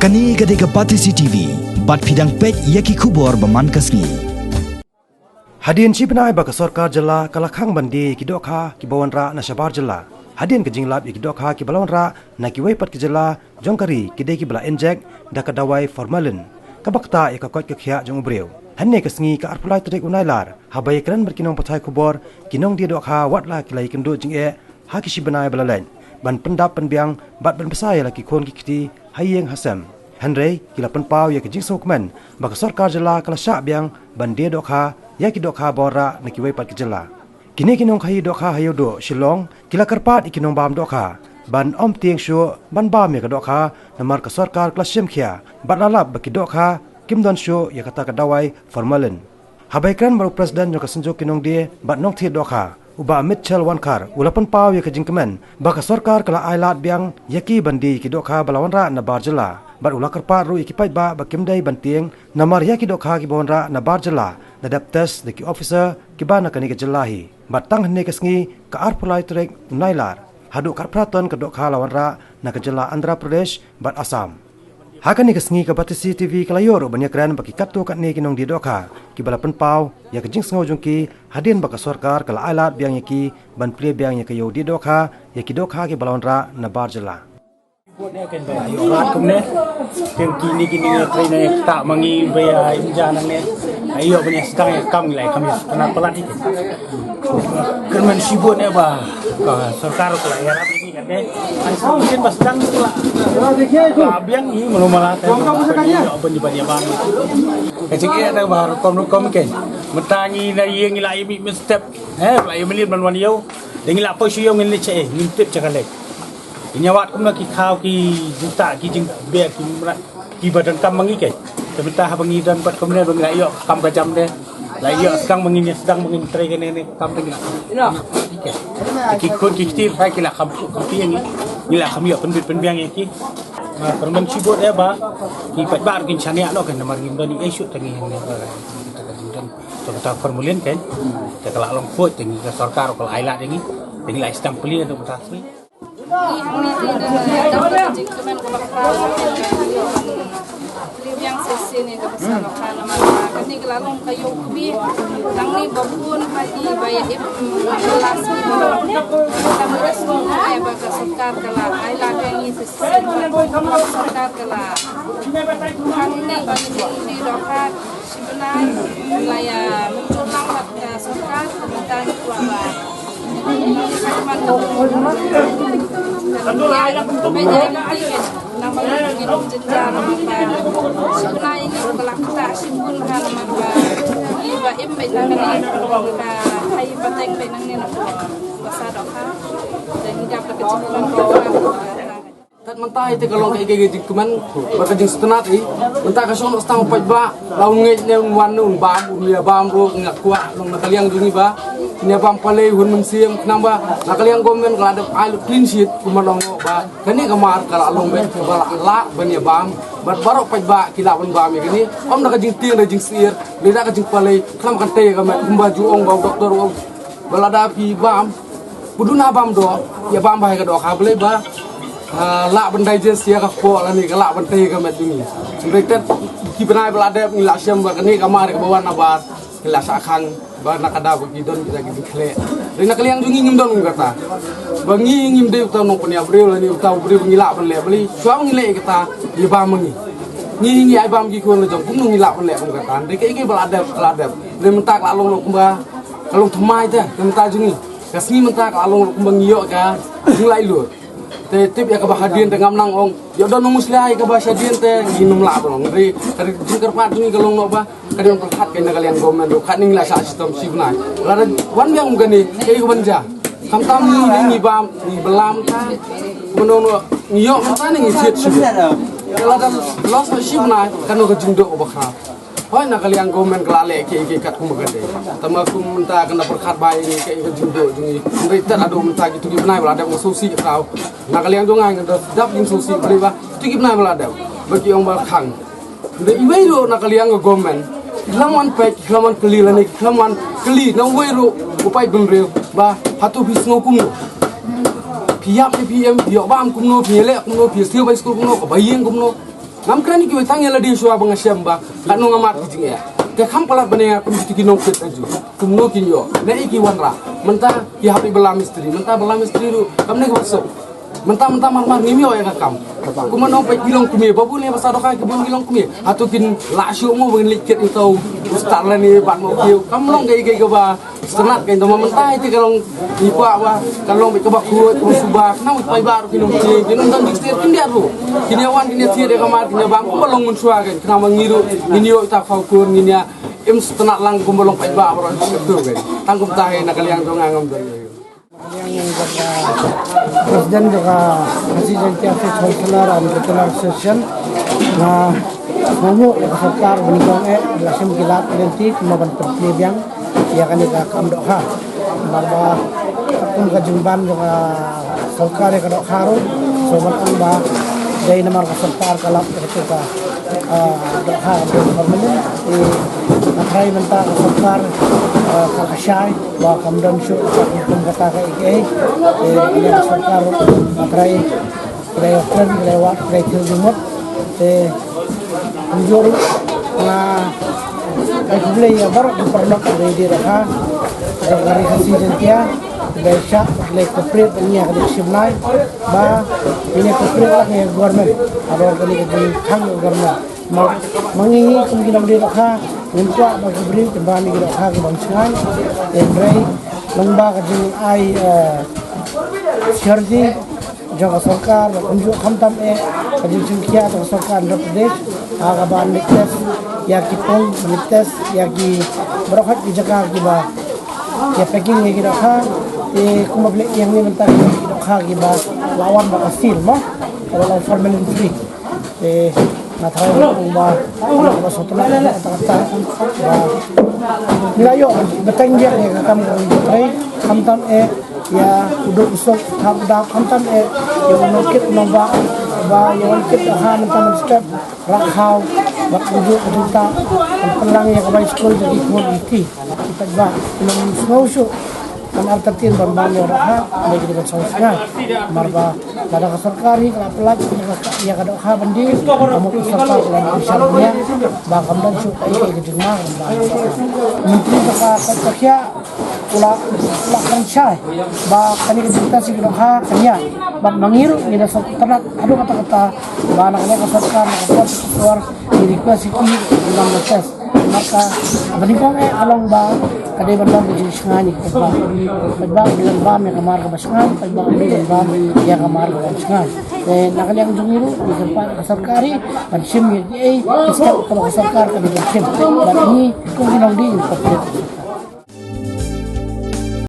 Kani gadega Batisi TV, bat fidang pek yaki kubor baman kasni. Hadian cipnai baka sorkar jela kalakhang bandi ki dokha ki bawanra na shabar jela. Hadian ke jinglap ki dokha ki balawanra na ki waipat ki jela jongkari ki deki bala injek da ka dawai formalin. Kabakta ya ka kot ke khia jong ubreu. Hanne kasngi ka arpulai trik unailar. Habai kran berkinong patai kubor kinong dia dokha watla ki lai kendo jing e ha ki shibnai balalen. Ban pendap penbiang bat ban besai laki kon ki kiti hayeng hasam. Henry kila penpau ya ke jing sokmen baka sorkar jela kala syak biang ban dia dokha ya ki dokha bora na ki waipat ki jela. Kini kinong khai dokha hayo do Shillong kila karpat ikinong bam dokha ban om tieng shu ban bam ya ka dokha namar ka sorkar kala shem khia bat lalap baki dokha kim don shu ya kata ka dawai formalin. Habai kran baru presiden jo ka senjo kinong dia bat nong thi dokha uba Mitchell Wankar ulapan pau ya ka jingkemen baka sorkar kala ailat biang yaki bandi ki dokha balawanra na barjela. Bar ulah kerpat ru ikipai ba bakimdai bantieng namar ya ki dokha ki bonra na barjela na daptes de ki officer ki bana kani ke jelahi batang hne kesngi ka arpulai trek nailar hadu karpraton ke dokha lawanra na ke jela Andhra Pradesh bat Assam hakani kesngi ka Batisi TV kalayor banyakran baki katto katne kinong di dokha ki balapan pau ya ke jing sngo jungki hadin baka sorkar kala ailat biang yaki ban prie biang ya ke yo di dokha ya ki dokha ki balawanra na barjela. Rat kumne yang kini train tak mangi baya injanan ne ayo punya sedang yang kami lai kami kena pelatih kerman sibuk ne ba sarkar ko ya rat ini kan ne ai mungkin pas sedang pula biang ini melumala ben di bani bang kecik ada baru kom ken mentangi na yang ilai mi step lai melin ban wan yo dengan la posisi yang ngin leceh ngin tip cakalek inyawat kumna ki khau ki juta ki jing be ki badan kam mangi ke sebentar bangi dan bat kumne bang ayo kam kajam de la yo sedang mengin trai kene ne kam tengah ki kon ki tir fa ki la kam pi ni la kam yo penbiang ki permen sibut ya ba ki pat bar kin chania lo kan namar ngim doni isu tengi ne kita kajin contoh formulin kan kita la long foot tengi ka sarkar ko aila tengi lai sedang pelin untuk mutasi yang sesi ni kebesaran kalau masyarakat ni kelalong kayu kubi, tang ni babun haji bayar belas kita merespon ayah bagi sarkar kalau ayah yang ini sesi sarkar kalau hari ini bagi di dokat sebenarnya wilayah menculang pada sarkar tentang kuaba. Tat mentah itu kalau kayak gitu cuman bakal jeng setenat i mentah ka sono stang paj ba laung ngej ne wanu bam ya bambu ngak kuat long nakaliang dungi ba ini bam pale hun mensiam kenamba nakaliang gomen kalau ada alu clean sheet kumalong ba kani kamar kalau along bet bala la ban ya bam bat barok paj ba kila ban bam ya kini om nak jeng tiang da jeng sir beda ka jeng pale klam kan te ka baju ong ba doktor ong bala da pi bam buduna bam do ya bam ba ka do ka bele ba la bandai je sia ka ko la ni ka la bandai ka met ni singretet ki benai beladep ni la syam ba ni kamar ka bawan abar la sakhan ba nakada ba gidon kita gi khle rina kaliang jungi ngim don kata bangi ngim de ta no pnia breu la ni ta breu ni la ban le beli suam ni le kata di ba mangi ni ai bam gi ko la jong kum ni la ban le kum kata de ke beladep de mentak la long kumba kalong thmai ta mentak jungi kasni mentak la long kumba ngiyo ka jing lai lu tip ya kabahadian tengam nang ong yo don musliai kabahadian te ginum la dong ri kari jingkar pat ni kalong no ba kari on perhat kena kalian gomen do khaning la sa sistem sibnai la wan yang gani ke banja kam tam ni bam ni belam ta menono ngiyo mata ni fit sib la dan los sibnai kanu ka jingdo obakha hoi na kalian gomen kelale ke kat ku magade tamakum minta kena perkhat bai ni ke jindo jungi merita ado minta gitu gimana belada mo susi kau na kalian dongai dap jing susi beli ba tu gimana belada bagi orang balkhang de iwero na kalian gomen laman pek laman kelila ni laman keli na wero upai gunreu ba hatu bisno kumu piap PM yo bam kumno piele kumno pi siu bai skul kumno ko bayeng kumno ngam krani ki wetang yala di suwa bang asyam ba kanu ngamat ki ya ke kham palat bane aku mesti ki nongket aju kumno ki yo ne iki wanra mentah ki hapi bela mistri mentah bela mistri ru kamne ko so mentah mar ngimi o ya kam kuma nong pe gilong kumi babu ne basa doka ki bon gilong kumi atau kin la syu mo ben liket itau ustar la ni ban mo ki kam long ge ba senat ke toma mentah itu kalau ipa wa kalau be kebak kuat ko subak na pai bar ki nong ki kinong dan diktir kin dia ru kini awan kini tie de kamar kini bang ko long mun suwa ke kana mangiru ini yo ta fau kur ni ya im senat lang ko bolong pai bar ro tu ke tangkum tahe nak liang dong ngam dong yang Presiden juga Presiden Tiafi Councilor and Regional Session na mamu serta menikong lasim kilat identik maban pertlibiang ya kan ika kamdokha bahwa akum kajumban juga sarkar ka dokharu sobat amba dai namar ka sarkar kalap ketika dokha permanent nakrai mentah sarkar kalashai wa kamdan syu hukum kata ka ike ya sarkar nakrai kreator lewat kreator jumut menjur na Republik yang baru diperlukan dari dirinya dari hasil jentia besok oleh kepri punya kedisiplin bah ini kepri oleh government ada kali kali kang government mengingi kemungkinan dirinya untuk bagi beri kembali dirinya ke bangsa dan beri lomba kerja ai security jaga sarkar unjuk hamtam kerja jengkia atau sarkar Andhra Pradesh agaban niktes ya kipong niktes ya ki berokat di jaga kiba ya packing ni kita kumabli yang ni mentari kita kiba lawan bakasil mo kalau lawan formalin free natray ba kalau sotla kata nilayo beteng dia ni kakam natray hamtam ya uduk usok hamtam yang nokit nomba ba yang kita hamtam step rakhau waktu kita pelang yang kembali sekolah jadi kualiti kita bah dengan semua kan artatin bambang orang bagi dengan sosial marba pada keserkari kalau pelat yang ada hak bandi kamu keserkar dalam misalnya bahkan dan suka ini kejengah menteri kakak ulah kancai bahkan ini kita sih kita kanya bab mangir ini ternak aduh kata-kata bahkan keserkar keluar di request ini dalam proses maka benikong along ba kadai bandang di singani pagbang bilang bam yang kamar kabasngan pagbang bilang bam yang kamar kabasngan nakaliang jungiru di tempat keserkari pansim ya step kalau keserkar kami berkim dan ini kung ginong di incorporate